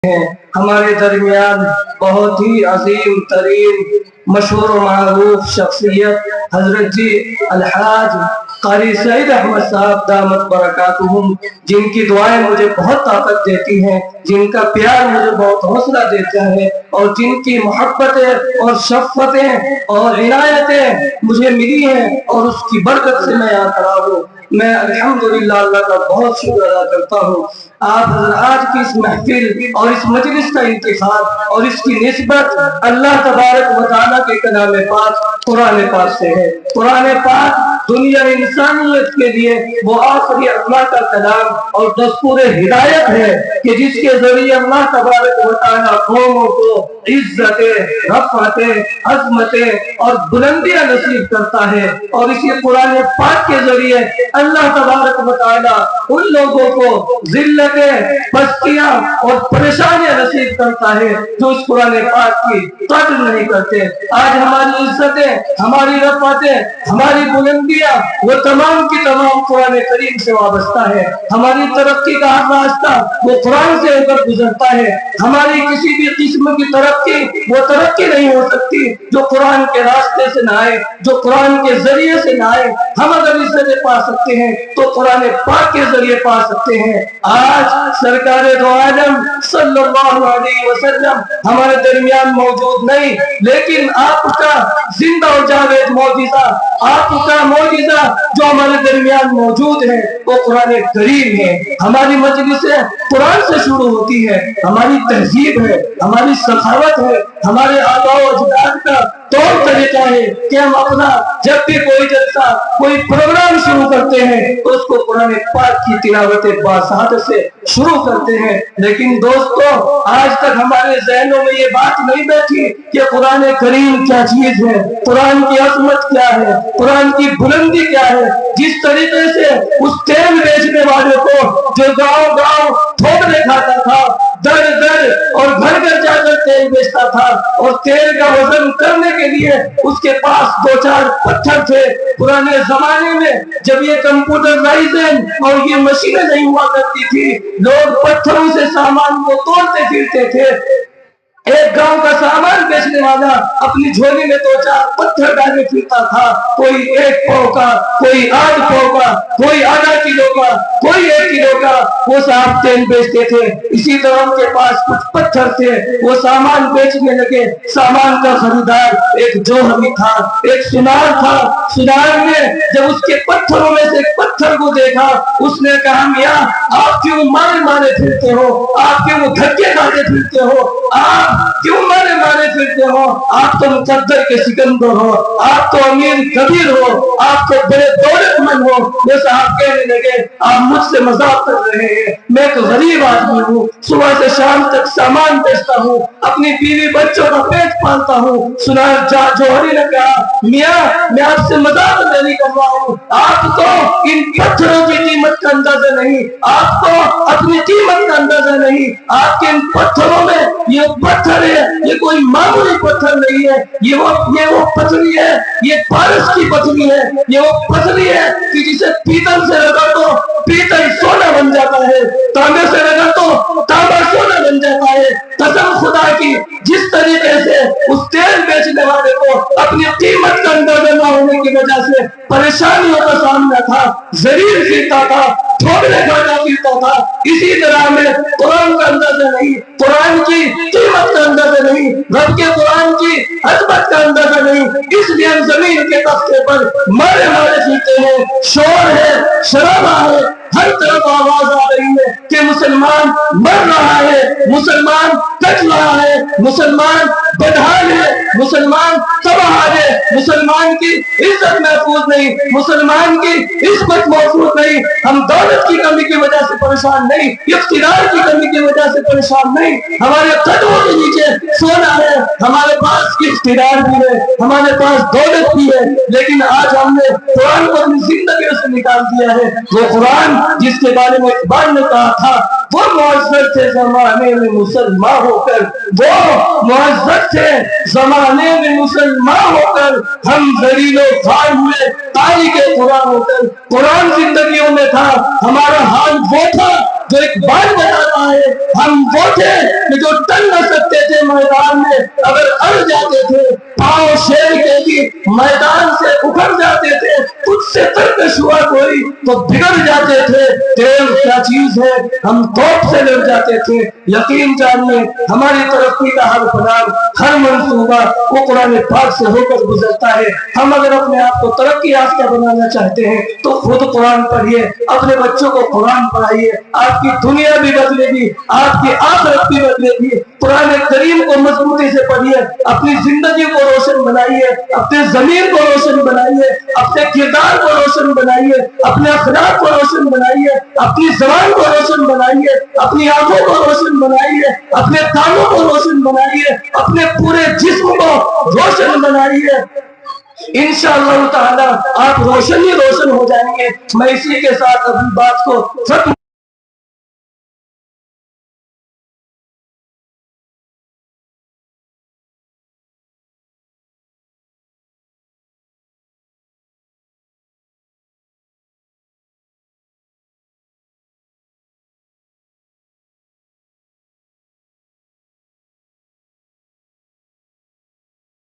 ہیں ہمارے درمیان بہت ہی عظیم ترین مشہور و معروف شخصیت حضرت جی الحاج قاری سعید احمد صاحب دامت برکاتہم، جن کی دعائیں مجھے بہت طاقت دیتی ہیں، جن کا پیار مجھے بہت حوصلہ دیتا ہے، اور جن کی محبتیں اور شفقتیں اور عنایتیں مجھے ملی ہیں، اور اس کی برکت سے میں یہاں کھڑا ہوں۔ میں الحمدللہ اللہ کا بہت شکر ادا کرتا ہوں۔ آپ حضرات کی اس محفل اور اس مجلس کا انتخاب اور اس کی نسبت اللہ تبارک و تعالیٰ کے کلام پاک قرآن پاک سے ہے۔ قرآن پاک دنیا انسانیت کے لیے وہ آخری اللہ کا کلام اور دستور ہدایت ہے کہ جس کے ذریعے اللہ تبارک و تعالیٰ قوموں کو عزتیں، رفعتیں، عظمتیں اور بلندیاں نصیب کرتا ہے، اور اسی قرآن پاک کے ذریعے اللہ تبارک و تعالیٰ ان لوگوں کو ذلتیں، پستیاں اور پریشانیاں نصیب کرتا ہے جو اس قرآن پاک کی قدر نہیں کرتے۔ آج ہماری عزتیں، ہماری رفعتیں، ہماری بلندیاں وہ تمام کی تمام قرآن کریم سے وابستہ ہے۔ ہماری ترقی کا ہر راستہ وہ قرآن سے ہو کر گزرتا ہے۔ ہماری کسی بھی قسم کی ترقی وہ ترقی نہیں ہو سکتی جو قرآن کے راستے سے نہ آئے، جو قرآن کے ذریعے سے نہ آئے۔ ہم اگر عزتیں پا سکتے ہیں تو قرآن پاک کے ذریعے پا سکتے ہیں۔ آج سرکار دو عالم صلی اللہ علیہ وسلم ہمارے درمیان موجود نہیں، لیکن آپ کا زندہ و جاوید معجزہ، آپ کا معجزہ جو ہمارے درمیان موجود ہے وہ قرآن کریم ہے۔ ہماری مجلسیں قرآن سے شروع ہوتی ہے، ہماری تہذیب ہے، ہماری سخاوت ہے، ہمارے آباء و اجداد کا طور طریقہ ہے کہ ہم اپنا جب بھی کوئی جلسہ، کوئی پروگرام شروع کرتے ہیں تو اس کو قرآن پاک کی تلاوت باساہت سے شروع کرتے ہیں۔ لیکن دوستو، آج تک ہمارے ذہنوں میں یہ بات نہیں بیٹھی کہ قرآن کریم کیا چیز ہے، قرآن کی عظمت کیا ہے، قرآن کی بلندی کیا ہے۔ جس طریقے سے اس تیل بیچنے والے کو جو گاؤں گاؤں تھوکنے کھاتا تھا، در در اور گھر گھر جا کر تیل بیچتا تھا، اور تیل کا وزن کرنے کے لیے اس کے پاس دو چار پتھر تھے۔ پرانے زمانے میں جب یہ کمپیوٹرائزیشن اور یہ مشینیں نہیں ہوا کرتی تھی، لوگ پتھروں سے سامان کو توڑتے پھرتے تھے۔ ایک گاؤں کا سامان بیچنے والا اپنی جھولی میں دو چار پتھر ڈالے پھرتا تھا، کوئی 1 پاؤ کا، کوئی 8 پاؤ کا، کوئی آدھا کلو کا، کوئی 1 کلو کا، وہ صاحب تیل بیچتے تھے۔ اسی طرح ان کے پاس کچھ پتھر تھے، وہ سامان بیچنے لگے۔ سامان کا خریدار ایک جوہری تھا، ایک سنار تھا۔ سنار نے جب اس کے پتھروں میں سے ایک پتھر کو دیکھا، اس نے کہا میاں آپ کیوں مارے مارے پھرتے ہو، آپ کیوں دھکے کھاتے پھرتے ہو، آپ کیوں مارے مارے پھرتے ہو، آپ تو مقدر کے سکندر ہو، آپ تو امیر کبیر ہو، آپ تو بڑے دولت مند ہو۔ وہ صاحب کہنے لگے آپ مجھ سے مذاق کر رہے ہیں، میں ایک غریب آدمی ہوں، صبح سے شام تک سامان بیچتا ہوں، اپنی بیوی بچوں کا پیٹ پالتا ہوں۔ سنار جوہری نے کہا میاں میں آپ سے مذاق نہیں کر رہا ہوں، آپ کو ان پتھروں کی قیمت کا اندازہ نہیں، آپ کو اپنی قیمت کا اندازہ نہیں۔ آپ کے ان پتھروں میں یہ پتھر ہے، یہ کوئی معمولی پتھر نہیں ہے، یہ وہ پتھری ہے، یہ پارس کی پتھری ہے، یہ وہ پتھری ہے کہ جسے پیتل سے رگڑ دو پیتل سونا بن جاتا ہے، تانبے سے رگڑ دو تانبا سونا بن جاتا ہے۔ قسم خدا کی جس طریقے سے اس تیل بیچنے والے کو اپنی قیمت کا اندازہ نہ ہونے کی وجہ سے پریشانیوں کا سامنا تھا، ذلیل پھرتا تھا، ٹھوکرے کھاتا پھرتا تھا، اسی طرح میں قرآن کا اندازہ نہیں، قرآن کی قیمت کا اندازہ نہیں، رب کے قرآن کی عظمت کا اندازہ نہیں، اس لیے ہم زمین کے تختے پر مارے مارے پھرتے ہیں۔ شور ہے، شرابہ ہے، ہر طرف آواز آ رہی ہے کہ مسلمان مر رہا ہے، مسلمان کٹ رہا ہے، مسلمان بدحال ہے، مسلمان تباہ ہے، مسلمان کی عزت محفوظ نہیں، مسلمان کی عزت محفوظ نہیں۔ ہم دولت کی کمی کی وجہ سے پریشان نہیں، اقتدار کی کمی کی وجہ سے پریشان نہیں، ہمارے قدموں کے نیچے سونا ہے، ہمارے پاس اقتدار بھی ہے، ہمارے پاس دولت بھی ہے، لیکن آج ہم نے قرآن کو اپنی زندگیوں سے نکال دیا ہے۔ وہ قرآن جس کے بارے میں اقبال نے کہا تھا وہ معزز تھے زمانے میں مسلمان ہو کر، وہ معزز تھے زمانے میں مسلمان ہو کر، ہم ذلیل و خوار ہوئے تاریخ قرآن ہو کر۔ قرآن زندگیوں میں تھا، ہمارا حال وہ تھا جو ایک بات بتا رہا ہے، ہم وہ تھے کہ جو ٹل نہ سکتے تھے میدان میں، اگر اڑ جاتے تھے پاؤں شیر کے بھی میدان سے اکھڑ جاتے تھے، خود سے ترکش ہوا کوئی تو بگڑ جاتے تھے۔ تیل کیا چیز ہے، ہم توپ سے لڑ جاتے تھے۔ یقین جانیے ہماری ترقی کا ہر پلان، ہر منصوبہ وہ قرآن پاک سے ہو کر گزرتا ہے۔ ہم اگر اپنے آپ کو ترقی یافتہ بنانا چاہتے ہیں تو خود قرآن پڑھیے، اپنے بچوں کو قرآن پڑھائیے، آپ کی دنیا بھی بدلے گی، آپ کی آخرت بھی بدلے گی۔ قرآن کریم کو مضبوطی سے پڑھیے، اپنی زندگی کو روشن بنائیے، اپنے ضمیر کو روشن بنائیے، اپنے کردار کو روشن بنائیے، اپنے اخلاق کو روشن بنائیے، اپنی زبان کو روشن بنائیے، اپنی آنکھوں کو روشن بنائیے، اپنے کانوں کو روشن بنائیے، اپنے پورے جسم کو روشن بنائیے۔ انشاءاللہ تعالی آپ روشن ہی روشن ہو جائیں گے۔ میں اسی کے ساتھ اپنی بات کو ختم